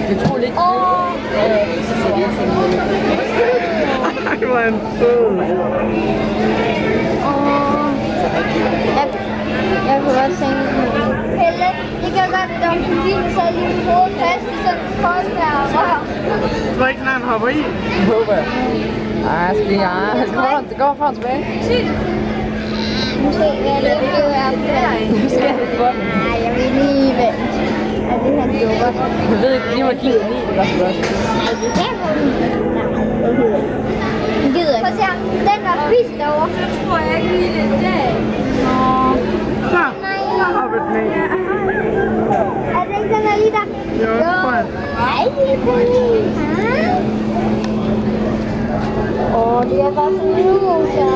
Jeg tror lidt. Ej, hvor er han sød. Jeg kunne også tænke mig. Helle, det kan godt være, at du så lige hovedet fast i sådan en kold her rør. Du tror ikke, han hopper i? Det håber jeg. Ej, skal lige det går frem tilbage. Måske vil jeg lige blive her på den. Nu skal jeg få den. Nej, jeg vil lige vente. Er det her dukker? Jeg ved ikke, de var kigget i det, var godt. Er det der, hvor den? Nej, det gider ikke. Prøv at se ham. Den der spist derovre. Så tror jeg ikke lige det der. Så, hoppet den i. Er det ikke den der lige der? Jo, tror jeg. Hej, det er bare så nu, så.